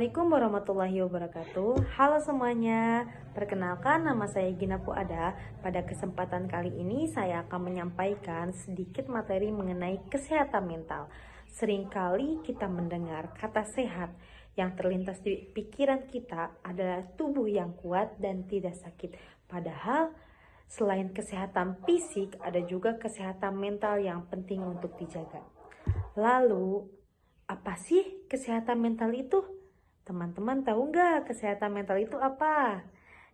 Assalamualaikum warahmatullahi wabarakatuh. Halo semuanya, perkenalkan nama saya Gina Puada. Pada kesempatan kali ini saya akan menyampaikan sedikit materi mengenai kesehatan mental. Seringkali kita mendengar kata sehat, yang terlintas di pikiran kita adalah tubuh yang kuat dan tidak sakit. Padahal selain kesehatan fisik, ada juga kesehatan mental yang penting untuk dijaga. Lalu, apa sih kesehatan mental itu? Teman-teman tahu nggak kesehatan mental itu apa?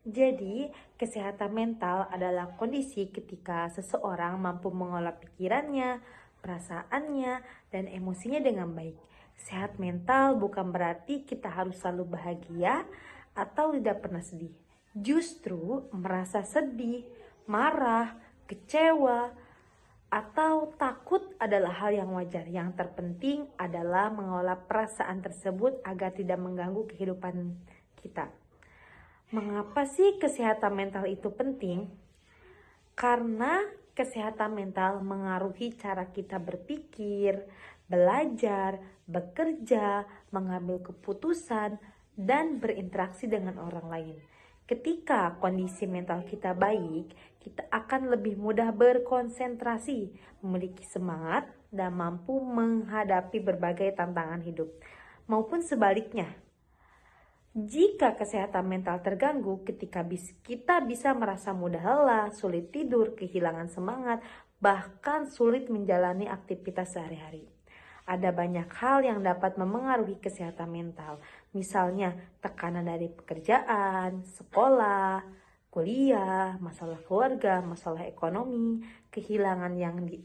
Jadi, kesehatan mental adalah kondisi ketika seseorang mampu mengolah pikirannya, perasaannya, dan emosinya dengan baik. Sehat mental bukan berarti kita harus selalu bahagia atau tidak pernah sedih. Justru merasa sedih, marah, kecewa, atau takut adalah hal yang wajar. Yang terpenting adalah mengolah perasaan tersebut agar tidak mengganggu kehidupan kita. Mengapa sih kesehatan mental itu penting? Karena kesehatan mental mengaruhi cara kita berpikir, belajar, bekerja, mengambil keputusan, dan berinteraksi dengan orang lain. Ketika kondisi mental kita baik, kita akan lebih mudah berkonsentrasi, memiliki semangat, dan mampu menghadapi berbagai tantangan hidup. Maupun sebaliknya, jika kesehatan mental terganggu, kita bisa merasa mudah lelah, sulit tidur, kehilangan semangat, bahkan sulit menjalani aktivitas sehari-hari. Ada banyak hal yang dapat memengaruhi kesehatan mental, misalnya tekanan dari pekerjaan, sekolah, kuliah, masalah keluarga, masalah ekonomi, kehilangan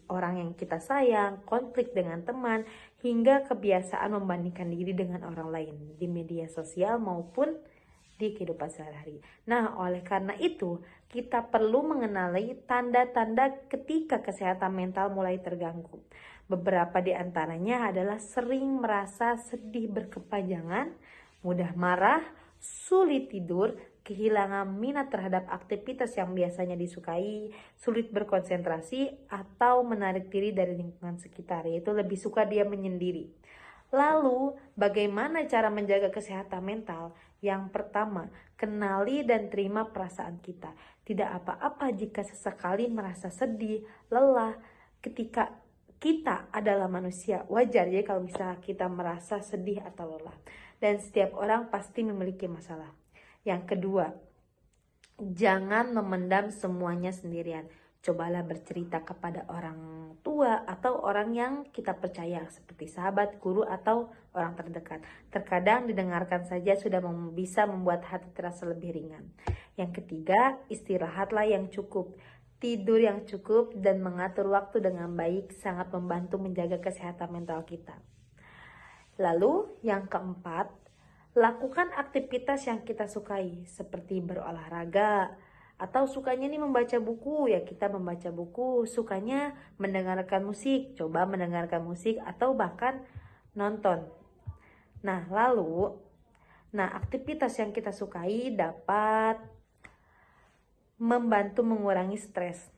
orang yang kita sayang, konflik dengan teman, hingga kebiasaan membandingkan diri dengan orang lain di media sosial maupun di kehidupan sehari-hari. Nah, oleh karena itu, kita perlu mengenali tanda-tanda ketika kesehatan mental mulai terganggu. Beberapa di antaranya adalah sering merasa sedih berkepanjangan, mudah marah, sulit tidur, kehilangan minat terhadap aktivitas yang biasanya disukai, sulit berkonsentrasi, atau menarik diri dari lingkungan sekitar, yaitu lebih suka dia menyendiri. Lalu, bagaimana cara menjaga kesehatan mental? Yang pertama, kenali dan terima perasaan kita. Tidak apa-apa jika sesekali merasa sedih, lelah, ketika kita adalah manusia. Wajar ya kalau misalnya kita merasa sedih atau lelah. Dan setiap orang pasti memiliki masalah. Yang kedua, jangan memendam semuanya sendirian. Cobalah bercerita kepada orang tua atau orang yang kita percaya seperti sahabat, guru, atau orang terdekat. Terkadang didengarkan saja sudah bisa membuat hati terasa lebih ringan. Yang ketiga, istirahatlah yang cukup. Tidur yang cukup dan mengatur waktu dengan baik sangat membantu menjaga kesehatan mental kita. Lalu yang keempat, lakukan aktivitas yang kita sukai seperti berolahraga, atau sukanya nih membaca buku, ya kita membaca buku. Sukanya mendengarkan musik, coba mendengarkan musik atau bahkan nonton. Nah, aktivitas yang kita sukai dapat membantu mengurangi stres.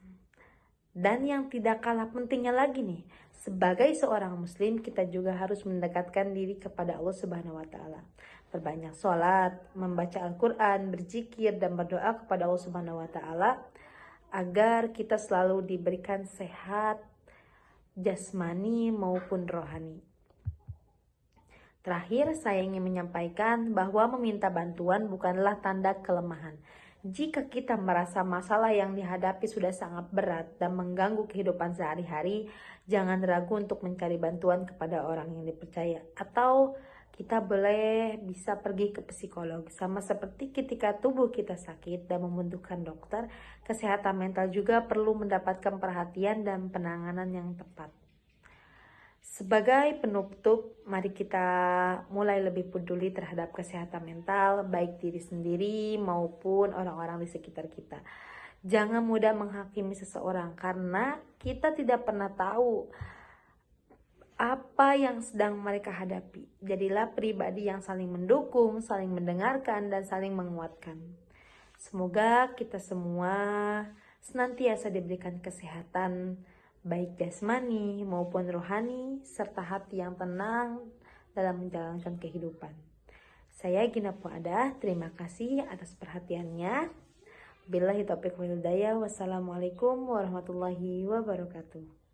Dan yang tidak kalah pentingnya lagi nih, sebagai seorang muslim kita juga harus mendekatkan diri kepada Allah Subhanahu wa taala. Berbanyak sholat, membaca Al-Qur'an, berzikir dan berdoa kepada Allah Subhanahu wa taala agar kita selalu diberikan sehat jasmani maupun rohani. Terakhir, saya ingin menyampaikan bahwa meminta bantuan bukanlah tanda kelemahan. Jika kita merasa masalah yang dihadapi sudah sangat berat dan mengganggu kehidupan sehari-hari, jangan ragu untuk mencari bantuan kepada orang yang dipercaya. Atau kita bisa pergi ke psikolog. Sama seperti ketika tubuh kita sakit dan membutuhkan dokter, kesehatan mental juga perlu mendapatkan perhatian dan penanganan yang tepat. Sebagai penutup, mari kita mulai lebih peduli terhadap kesehatan mental, baik diri sendiri maupun orang-orang di sekitar kita. Jangan mudah menghakimi seseorang karena kita tidak pernah tahu apa yang sedang mereka hadapi. Jadilah pribadi yang saling mendukung, saling mendengarkan, dan saling menguatkan. Semoga kita semua senantiasa diberikan kesehatan, baik jasmani maupun rohani, serta hati yang tenang dalam menjalankan kehidupan. Saya Gina Puada, terima kasih atas perhatiannya. Billahi taufiq wal hidayah. Wassalamualaikum warahmatullahi wabarakatuh.